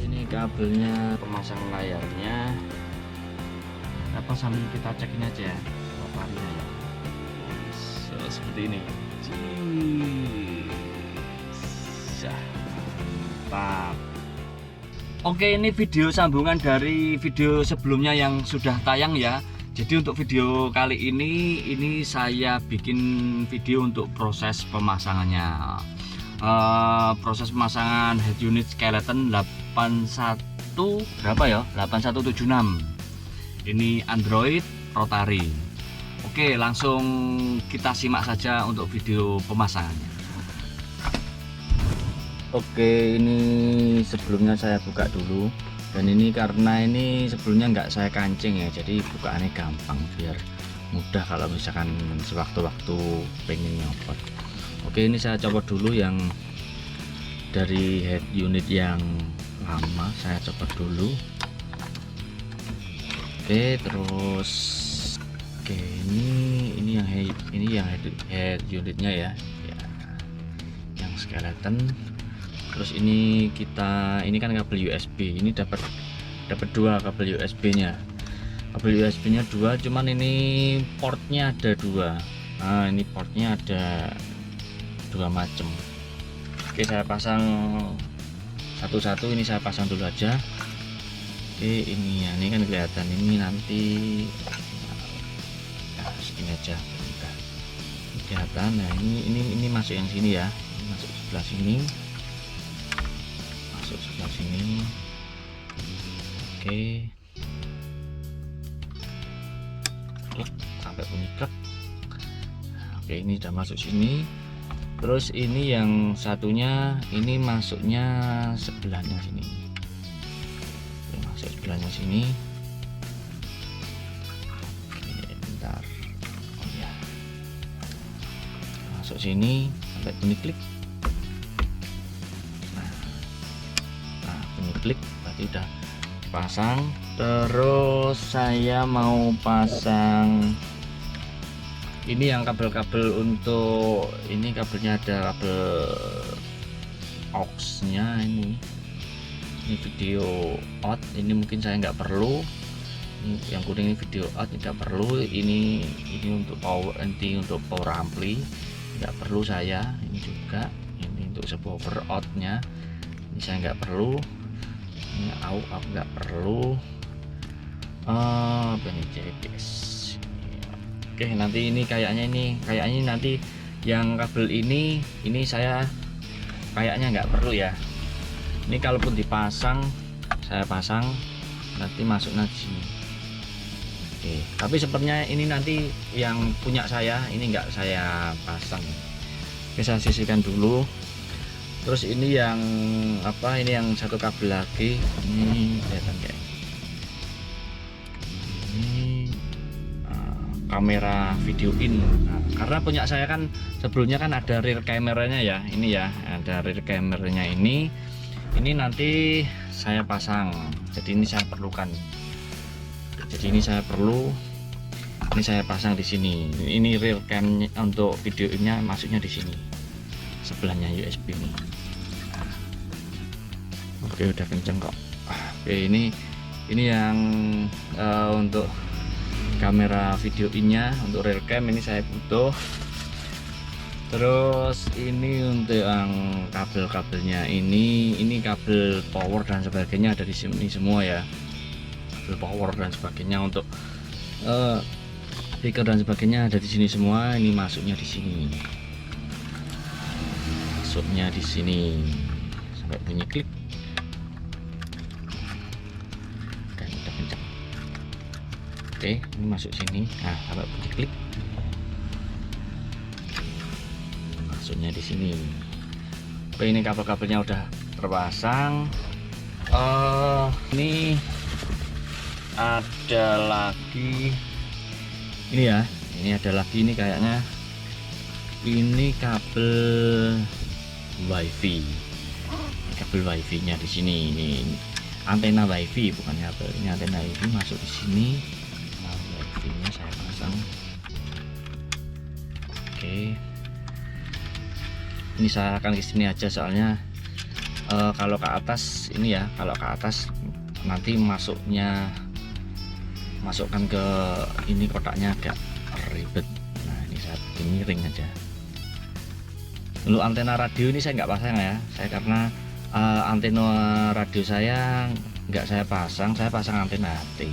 Ini kabelnya, pemasang layarnya apa, sambil kita cekin aja ya paparnya ya. So, seperti ini. Mantap. Oke, ini video sambungan dari video sebelumnya yang sudah tayang ya. Jadi untuk video kali ini saya bikin video untuk proses pemasangannya. Proses pemasangan head unit skeleton 81 berapa ya? 8176. Ini Android rotary. Oke, langsung kita simak saja untuk video pemasangannya. Oke, ini sebelumnya saya buka dulu, dan ini karena ini sebelumnya nggak saya kancing ya, jadi bukaannya gampang biar mudah kalau misalkan sewaktu-waktu pengen nyopot. Oke, ini saya copot dulu yang dari head unit yang lama, saya copot dulu. Oke, terus oke, ini yang head unitnya ya, yang skeleton. Terus ini kan kabel USB, ini dapat dua kabel USB-nya. Kabel USB-nya dua, cuman ini portnya ada dua. Nah, ini portnya ada dua macam. Oke, saya pasang satu-satu. Ini saya pasang dulu aja. Oke, ini ya, ini kan kelihatan, ini nanti segini aja, bentar. Kelihatan. Nah, ini masuk yang sini ya, ini masuk sebelah sini, masuk sebelah sini. Oke, klik sampai bunyi klik. Oke, ini udah masuk sini. Terus ini yang satunya ini masuknya sebelahnya sini. Oke, masuk sebelahnya sini. Oke, bentar. Oh ya, masuk sini sampai bunyi klik. Nah, bunyi klik berarti udah pasang. Terus saya mau pasang ini yang kabel-kabel untuk ini, kabelnya ada kabel aux-nya. Ini video out, ini mungkin saya nggak perlu. Ini yang kuning ini video out, tidak perlu. Ini untuk power, nanti untuk power ampli nggak perlu saya. Ini juga, ini untuk subwoofer out-nya ini saya nggak perlu. Ini out nggak perlu. Ini JBS. Oke, nanti ini kayaknya nanti yang kabel ini saya kayaknya nggak perlu ya. Ini kalaupun dipasang, saya pasang nanti masuk nanti. Oke, tapi sepertinya ini nanti yang punya saya ini nggak saya pasang. Oke, saya sisihkan dulu. Terus ini yang apa, ini yang satu kabel lagi, ini kelihatan kayak ini kamera video in. Nah, karena punya saya kan sebelumnya kan ada rear kameranya ya, ini ya, ada rear kameranya ini nanti saya pasang. Jadi ini saya perlukan. Jadi ini saya perlu, ini saya pasang di sini. Ini rear cam untuk videonya masuknya di sini, sebelahnya USB ini. Oke, udah kenceng kok. Oke, ini yang untuk kamera video in-nya, untuk rear cam ini saya butuh. Terus ini untuk yang kabel-kabelnya ini kabel power dan sebagainya ada di sini semua ya. Kabel power dan sebagainya untuk speaker dan sebagainya ada di sini semua. Ini masuknya di sini. Masuknya di sini sampai bunyi klik. Oke, ini masuk sini. Nah, sampai bunyi klik. Masuknya di sini. Oke, ini kabel-kabelnya udah terpasang. Ini ada lagi. Ini ya, ini ada lagi, ini kayaknya ini kabel wifi. Kabel wifi-nya di sini. Ini antena wifi, bukan kabel. Ini antena wifi masuk di sini. Nah, wifi-nya saya pasang. Oke, ini saya akan ke sini aja soalnya kalau ke atas ini ya, kalau ke atas nanti masukkan ke ini kotaknya agak ribet. Nah ini saya bikin miring aja. Lalu antena radio ini saya nggak pasang ya, saya karena antena radio saya nggak saya pasang antena HT.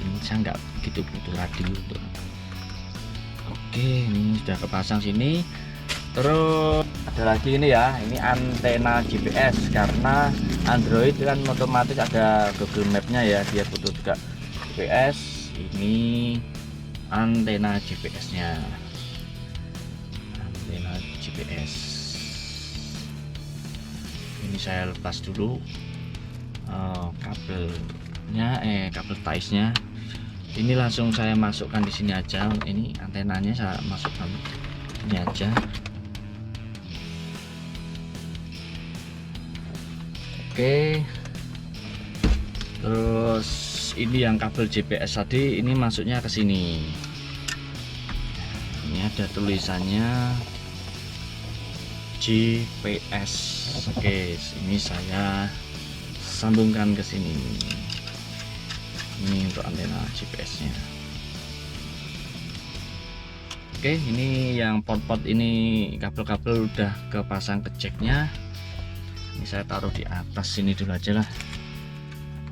Ini saya nggak begitu butuh radio untuk. Oke, ini sudah kepasang sini. Terus ada lagi ini ya, ini antena GPS karena Android kan otomatis ada Google Map-nya ya, dia butuh juga GPS. Ini antena GPS-nya, antena GPS. Ini saya lepas dulu kabelnya, kabel taisnya. Ini langsung saya masukkan di sini aja. Ini antenanya saya masukkan ini aja. Oke, terus ini yang kabel GPS tadi ini masuknya ke sini. Ini ada tulisannya GPS. Oke, ini saya sambungkan ke sini. Ini untuk antena GPS-nya. Oke, ini yang pot-pot ini kabel-kabel udah kepasang ke jacknya. Ini saya taruh di atas sini dulu aja lah.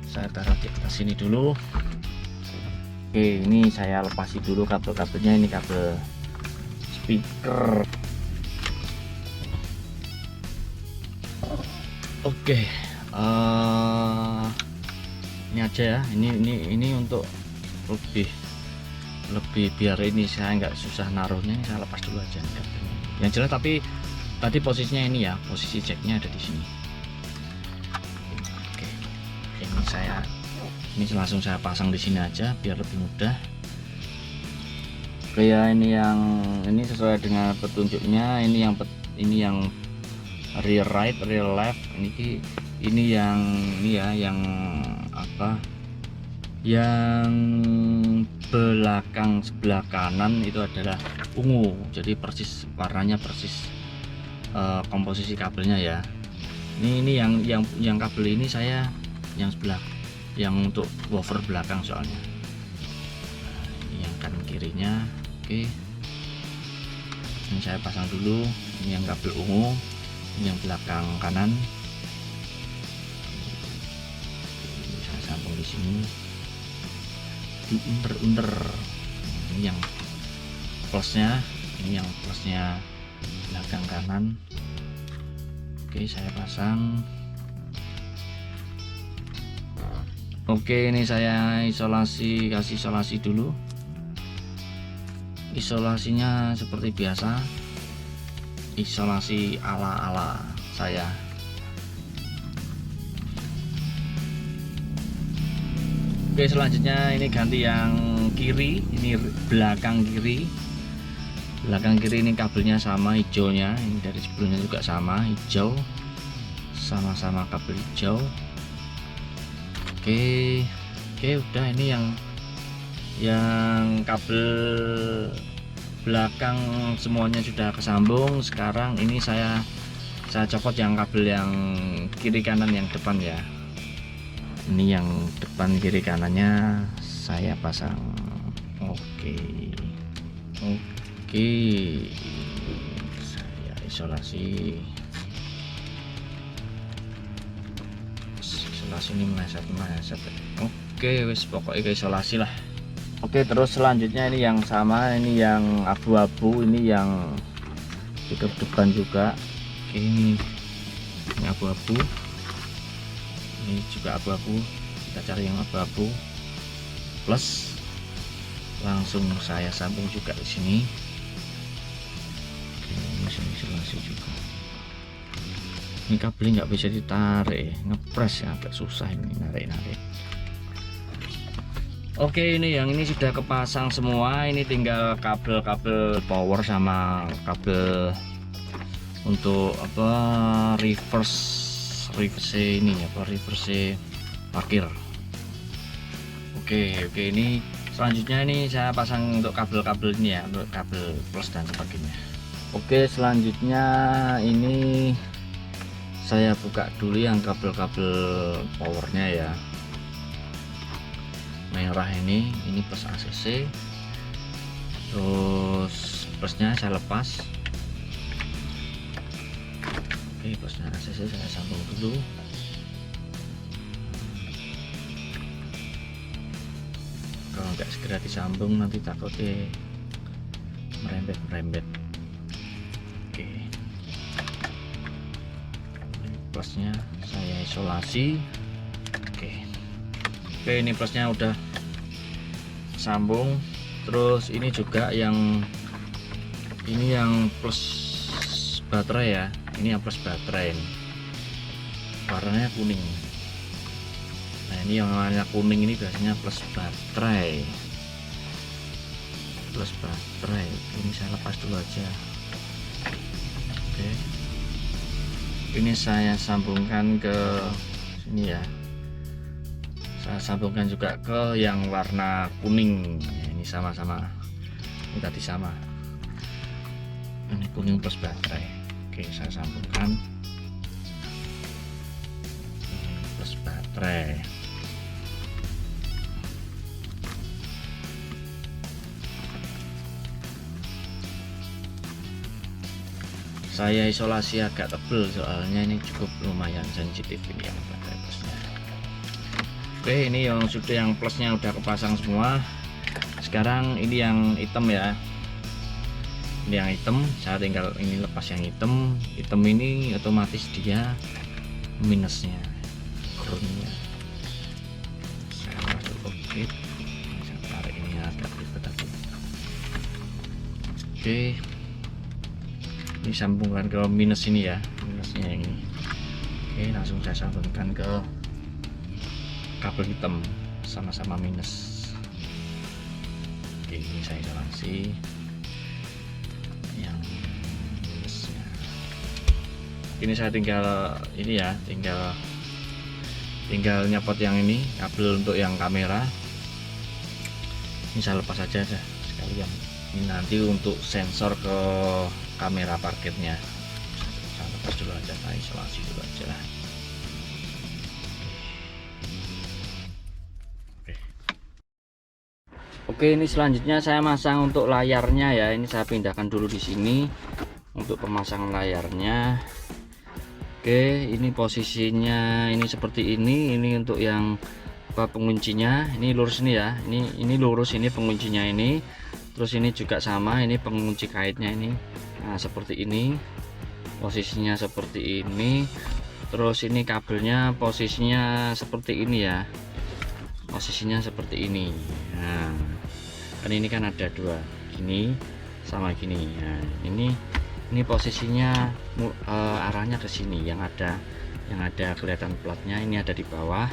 Saya taruh di atas sini dulu. Oke, ini saya lepasi dulu kabel-kabelnya. Ini kabel speaker. Oke, ini aja ya. Ini untuk lebih biar ini saya nggak susah naruhnya. Saya lepas dulu aja nih kabelnya. Yang jelas tapi tadi posisinya ini ya, posisi jacknya ada di sini. Oke, ini langsung saya pasang di sini aja biar lebih mudah. Kayak ini sesuai dengan petunjuknya. Ini yang rear right, rear left. Ini yang apa? Yang belakang sebelah kanan itu adalah ungu. Jadi persis warnanya persis komposisi kabelnya ya. Ini yang kabel ini saya yang sebelah yang untuk woofer belakang soalnya. Nah, ini yang kanan kirinya. Oke, ini saya pasang dulu. Ini yang kabel ungu, ini yang belakang kanan. Ini saya sambung di sini, diunter-unter. Ini yang plusnya, ini yang plusnya belakang kanan. Oke, saya pasang. Oke, ini saya kasih isolasi dulu. Isolasinya seperti biasa, isolasi ala saya. Oke, selanjutnya ini ganti yang kiri. Ini belakang kiri ini kabelnya sama hijaunya. Ini dari sebelumnya juga sama hijau, sama-sama kabel hijau. Oke, udah. Ini yang kabel belakang semuanya sudah kesambung. Sekarang ini saya copot yang kabel yang kiri kanan yang depan ya. Ini yang depan kiri kanannya saya pasang. Oke, saya isolasi ini meleset. Oke, wis pokoknya ke isolasi lah. Oke, terus selanjutnya ini yang sama, ini yang abu-abu, ini yang fitur depan juga. Oke, ini abu-abu, ini juga abu-abu. Kita cari yang abu-abu plus, langsung saya sambung juga di sini. Oke, ini isolasi juga. Ini kabelnya nggak bisa ditarik, ngepres ya, agak susah ini narik. Oke, ini sudah kepasang semua. Ini tinggal kabel power sama kabel untuk apa reverse ini apa reverse parkir. Oke, ini Selanjutnya ini saya pasang untuk kabel-kabel ini ya, untuk kabel plus dan sebagainya. Oke, selanjutnya ini saya buka dulu yang kabel-kabel powernya ya. Merah ini plus ACC, terus plusnya saya lepas. Oke, plusnya ACC saya sambung dulu. Kalau nggak segera disambung nanti takutnya merembet. Oke, plusnya saya isolasi. Oke, ini plusnya udah sambung. Terus ini juga yang plus baterai ya, ini yang plus baterai ini warnanya kuning. Nah, ini yang warna kuning ini biasanya plus baterai. Ini saya lepas dulu aja. Oke, ini saya sambungkan ke sini ya. Saya sambungkan juga ke yang warna kuning. Ini sama-sama, ini tadi sama, ini kuning plus baterai. Oke, saya sambungkan plus baterai. Saya isolasi agak tebal soalnya ini cukup lumayan sensitif ini yang baterai plusnya. Oke, ini yang plusnya udah kepasang semua. Sekarang ini yang hitam ya, ini yang hitam. Saya tinggal ini lepas yang hitam ini otomatis dia minusnya, groundnya. Saya masuk oke, saya tarik ini agak ribet tadi. Oke, ini sambungkan ke minus ini ya, minusnya ini. Oke, langsung saya sambungkan ke kabel hitam, sama-sama minus. Oke, ini saya isolasi yang minusnya. Ini saya tinggal ini ya, tinggal nyopot yang ini, kabel untuk yang kamera. Ini saya lepas aja sekalian. Ini nanti untuk sensor ke kamera parkirnya. Saya lepas dulu aja, saya isolasi dulu aja. Oke, ini selanjutnya saya masang untuk layarnya ya. Ini saya pindahkan dulu di sini untuk pemasangan layarnya. Oke, ini posisinya ini seperti ini. Ini untuk yang penguncinya. Ini lurus ini ya. Ini lurus, ini penguncinya ini. Terus ini juga sama, ini pengunci kaitnya ini. Nah, seperti ini. Posisinya seperti ini. Terus ini kabelnya posisinya seperti ini ya. Posisinya seperti ini. Nah, kan ini kan ada dua, gini sama gini. Nah, ini posisinya arahnya ke sini, yang ada kelihatan platnya ini ada di bawah.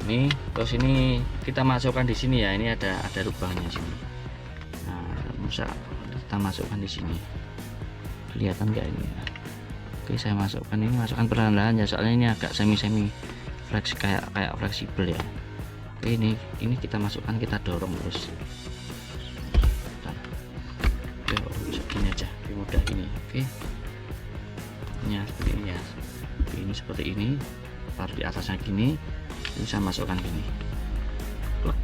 Ini terus ini kita masukkan di sini ya, ini ada lubangnya sini. Nah, bisa kita masukkan di sini, kelihatan nggak ini ya? Oke, saya masukkan ini, perlahan-lahan ya, soalnya ini agak semi flex, kayak fleksibel ya. Oke, ini kita masukkan, kita dorong terus. Oke, bisa gini aja, lebih mudah ini. Oke, ini seperti ini ya. Oke, ini seperti ini, taruh di atasnya gini, ini saya masukkan gini, klek,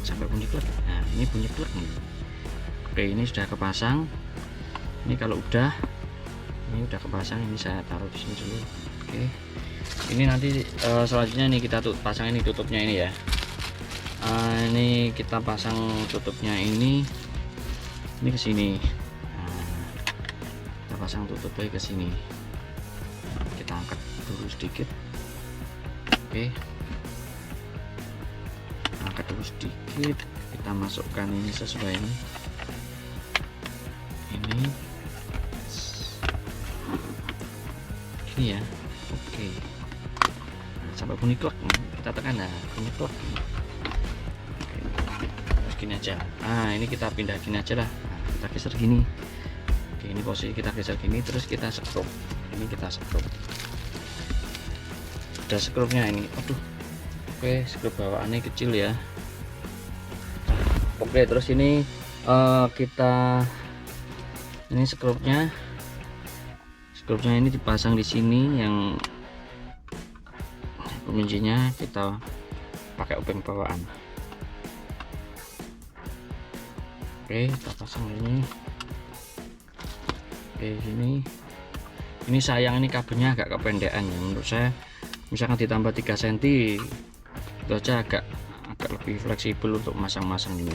sampai bunyi klek. Nah, ini bunyi klek nih. Oke, ini sudah kepasang. Ini kalau ini udah kepasang, ini saya taruh di sini dulu. Oke, ini nanti selanjutnya nih kita pasang ini tutupnya ini ya. Ini kita pasang tutupnya ini ke sini. Nah, kita pasang tutupnya ke sini. Kita angkat dulu sedikit. Oke, angkat dulu sedikit, kita masukkan ini sesuai ini ya. Oke, nah, sampai bunyi klek, kita tekan, nah bunyi klek. Oke, terus gini aja. Nah, ini kita pindah gini aja lah. Nah, kita geser gini. Oke, ini posisi kita geser gini, terus kita skrup. Ini kita skrup. Ada skrupnya ini. Aduh. Oke, skrup bawaannya kecil ya. Oke, terus ini kita ini skrupnya ini dipasang di sini, yang penguncinya kita pakai obeng bawaan. Oke, kita pasang ini. Oke, ini sayang, ini kabelnya agak kependekan ya menurut saya. Misalkan ditambah 3 cm itu aja agak lebih fleksibel untuk masang-masang ini.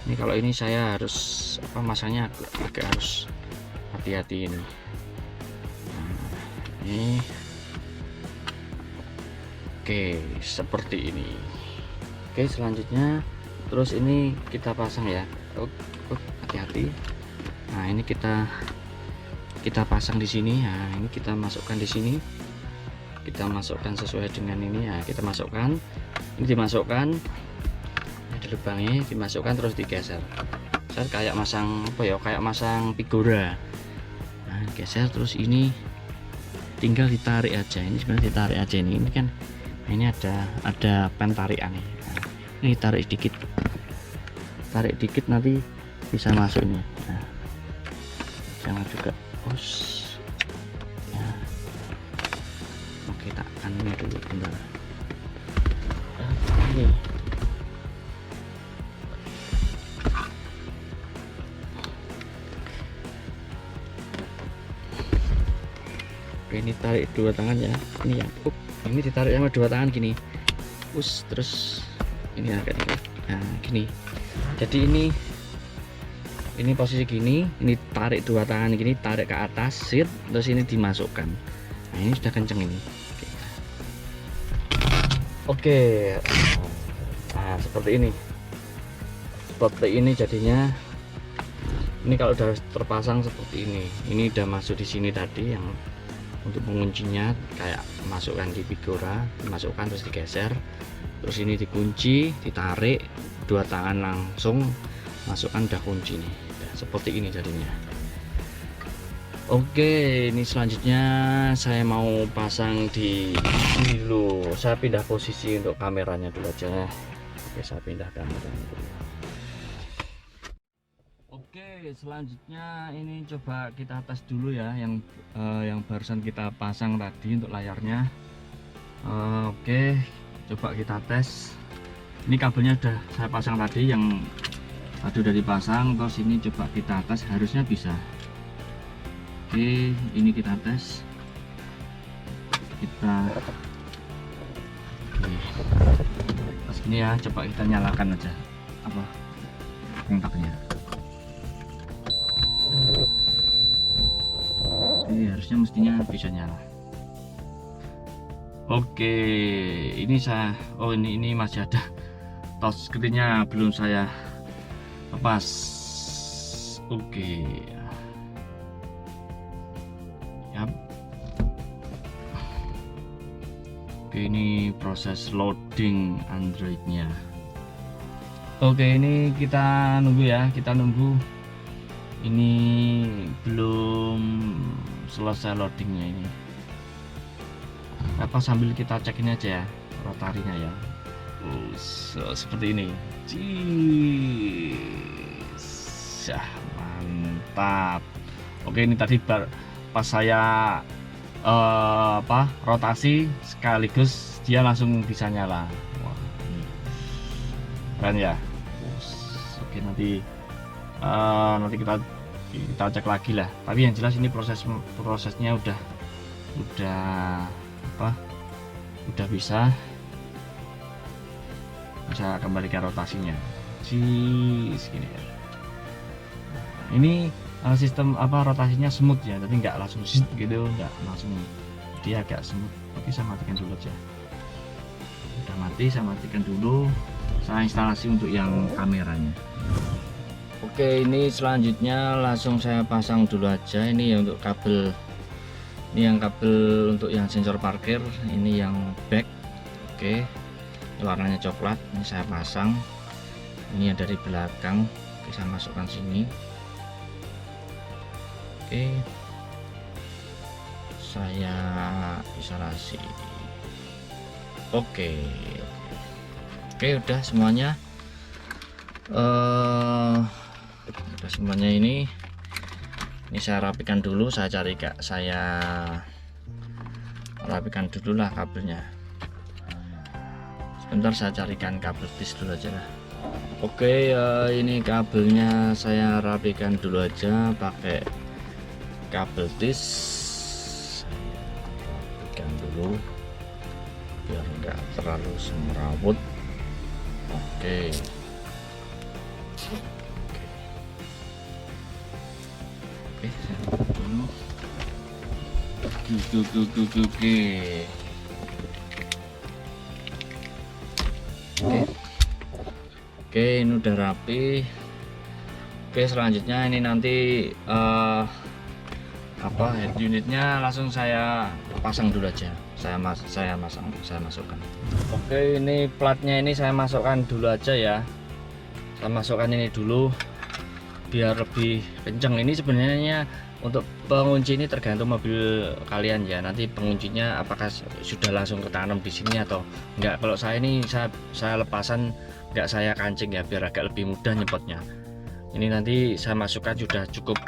Ini kalau ini saya harus masangnya agak harus hati-hati ini. Ini oke, seperti ini. Oke, selanjutnya terus ini kita pasang ya. Hati-hati. Nah, ini kita pasang di sini. Nah, ini kita masukkan di sini. Kita masukkan sesuai dengan ini ya. Kita masukkan. Ini dimasukkan. Ada lubangnya, dimasukkan terus digeser. Saya kayak masang kayak masang figura. Nah, geser terus ini tinggal ditarik aja. Ini sebenarnya ditarik aja ini kan. Nah, ini ada pen tarikan nih. Nah, ini tarik dikit nanti bisa masuk ini. Nah, jangan juga ya. Oke, tak ini dulu bentar. Ini ini tarik dua tangan ya, ini ya. Ini ditarik sama dua tangan gini, terus ini agak dikit. Nah, gini. Jadi ini posisi gini, ini tarik dua tangan gini, tarik ke atas, terus ini dimasukkan. Nah, ini sudah kenceng ini. Oke. Nah, seperti ini jadinya. Ini kalau udah terpasang seperti ini udah masuk di sini tadi yang untuk menguncinya, kayak masukkan di figura, dimasukkan terus digeser, terus ini dikunci, ditarik dua tangan langsung masukkan, udah kunci nih. Nah, seperti ini jadinya. Oke, ini selanjutnya saya mau pasang di sini dulu. Saya pindah posisi untuk kameranya dulu aja. Oke, saya pindah kameranya dulu. Oke, selanjutnya ini coba kita tes dulu ya yang barusan kita pasang tadi untuk layarnya. Oke, coba kita tes. Ini kabelnya udah saya pasang tadi, yang tadi udah dipasang. Terus ini coba kita tes, harusnya bisa. Oke, ini kita tes. Pas ini ya, coba kita nyalakan aja kontaknya. Oke, harusnya mestinya bisa nyala. Oke, ini ini masih ada touch screen-nya, belum saya lepas. Oke. Yap. Oke, ini proses loading Android-nya. Oke, ini kita nunggu ya, ini belum selesai loadingnya ini. Sambil kita cek ini aja ya, rotarinya ya. Seperti ini. Mantap. Oke, ini tadi pas saya rotasi sekaligus dia langsung bisa nyala. Wah, keren ya. Oke, nanti kita cek lagi lah. Tapi yang jelas ini prosesnya udah bisa kembalikan rotasinya. Segini ya. Ini sistem rotasinya smooth ya, tapi nggak langsung gitu, nggak langsung, dia agak smooth. Oke, saya matikan dulu aja. Udah mati, saya matikan dulu. Saya instalasi untuk yang kameranya. Oke, ini selanjutnya langsung saya pasang dulu aja. Ini ya untuk kabel, ini yang kabel untuk yang sensor parkir, ini yang back. Oke, warnanya coklat. Ini saya pasang. Ini yang dari belakang. Oke, saya masukkan sini. Oke, saya isolasi. Oke, udah semuanya. semuanya ini saya rapikan dulu, saya rapikan dulu lah kabelnya. Sebentar saya carikan kabel tis dulu aja lah. Oke, ini kabelnya saya rapikan dulu aja pakai kabel tis. Saya rapikan dulu biar enggak terlalu semrawut. Oke. Oke, saya buka dulu. Oke, ini udah rapi. Oke, selanjutnya ini nanti head unitnya langsung saya pasang dulu aja. Saya masukkan. Oke, ini platnya ini saya masukkan dulu aja ya. Saya masukkan ini dulu biar lebih kenceng. Ini sebenarnya untuk pengunci ini tergantung mobil kalian ya. Nanti penguncinya apakah sudah langsung ketanam di sini atau enggak. Kalau saya ini saya lepasan, enggak saya kancing ya, biar agak lebih mudah nyepotnya. Ini nanti saya masukkan sudah cukup.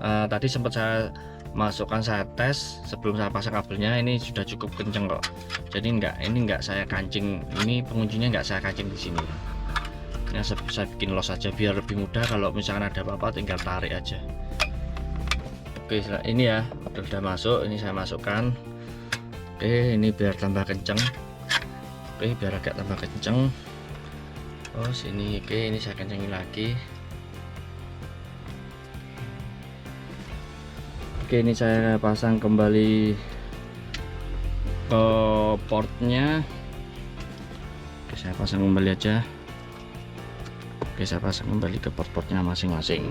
Tadi sempat saya masukkan, saya tes sebelum saya pasang kabelnya, ini sudah cukup kenceng kok. Jadi ini enggak saya kancing, ini penguncinya enggak saya kancing di sini. Nah, saya bikin los aja biar lebih mudah, kalau misalkan ada apa-apa tinggal tarik aja. Oke, ini ya udah masuk, ini saya masukkan. Oke, ini biar tambah kenceng. Oke, biar agak tambah kenceng. Oh sini, oke, ini saya kencengin lagi. Oke, ini saya pasang kembali ke portnya. Oke, saya pasang kembali aja. Oke, saya pasang kembali ke port-portnya masing-masing.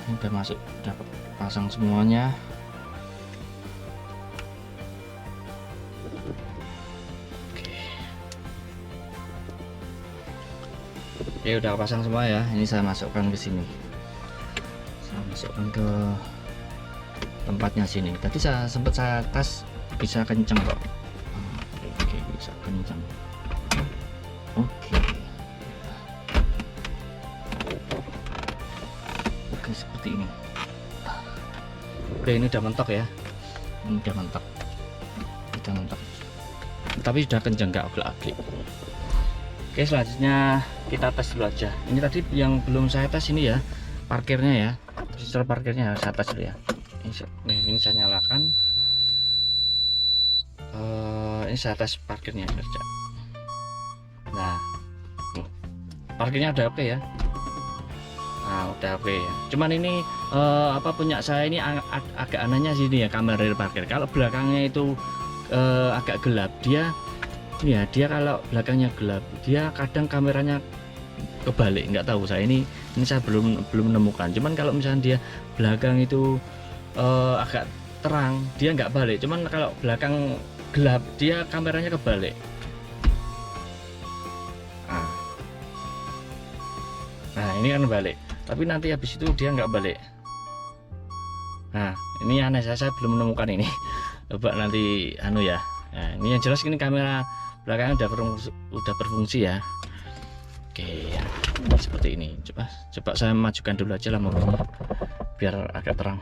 Ini udah masuk, udah pasang semuanya. Oke, udah pasang semua ya. Ini saya masukkan ke sini. Saya masukkan ke tempatnya sini. Tadi sempat saya tes bisa kenceng kok. Oke, bisa kenceng. Oke, seperti ini. Oke, ini udah mentok ya. Ini udah mentok. Tapi sudah kenceng, nggak agak-agak. Oke, selanjutnya kita tes dulu aja. Ini tadi yang belum saya tes ini ya, parkirnya ya. Register parkirnya saya tes dulu ya. Ini saya nyalakan. Ini saya tes parkirnya kerja. Nah, parkirnya udah oke ya. Nah, udah oke ya. Cuman ini punya saya ini agak anehnya sini ya, kamera rear parkir. Kalau belakangnya itu agak gelap, dia kalau belakangnya gelap, dia kadang kameranya kebalik, nggak tahu saya ini saya belum menemukan. Cuman kalau misalnya dia belakang itu agak terang, dia nggak balik. Cuman kalau belakang gelap, dia kameranya kebalik. Nah, ini kan balik, tapi nanti habis itu dia nggak balik. Nah, ini aneh, saya belum menemukan ini. Coba nanti ya. Nah, ini yang jelas ini kamera belakangnya udah berfungsi ya. Oke, seperti ini. Coba saya majukan dulu aja lah mobilnya biar agak terang.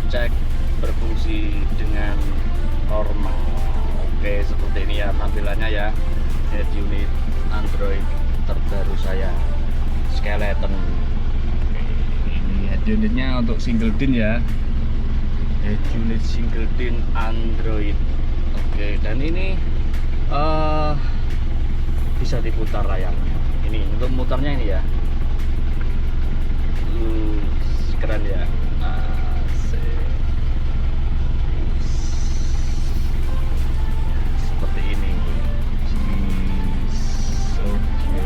cek berfungsi dengan normal. Oke, seperti ini ya tampilannya ya, head unit Android terbaru saya, Skeleton. Oke, ini head unitnya untuk single din ya, head unit single din Android. Oke, dan ini bisa diputar layarnya. Ini untuk mutarnya ini ya, keren ya. Seperti ini. Oke.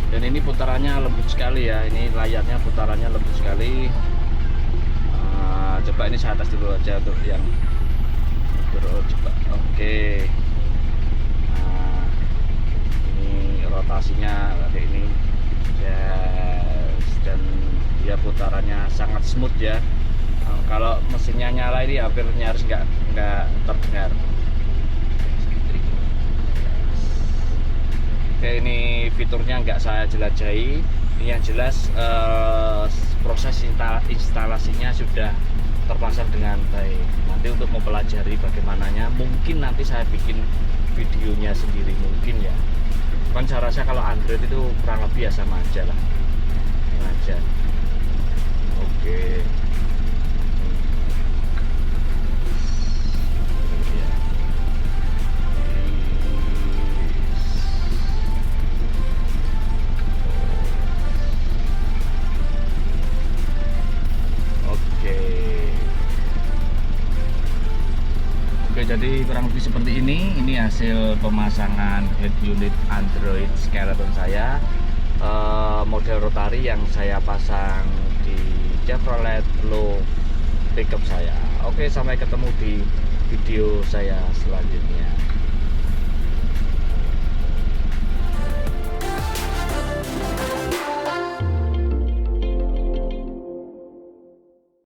Dan ini putarannya lembut sekali ya. Ini layarnya putarannya lembut sekali. Coba ini saya tes dulu aja untuk yang coba. Oke. Ini rotasinya kayak ini. Yes. Dan dia putarannya sangat smooth ya. Kalau mesinnya nyala ini hampir nyaris nggak terdengar. Oke, ini fiturnya nggak saya jelajahi. Ini yang jelas proses instalasinya sudah terpasang dengan baik. Nanti untuk mempelajari bagaimananya, mungkin nanti saya bikin videonya sendiri mungkin ya. Kan saya rasa kalau Android itu kurang lebih ya sama aja lah. Aja. Oke. Jadi kurang lebih seperti ini. Ini hasil pemasangan head unit Android Skeleton saya, model rotari yang saya pasang di Chevrolet Low pickup saya. Oke, sampai ketemu di video saya selanjutnya.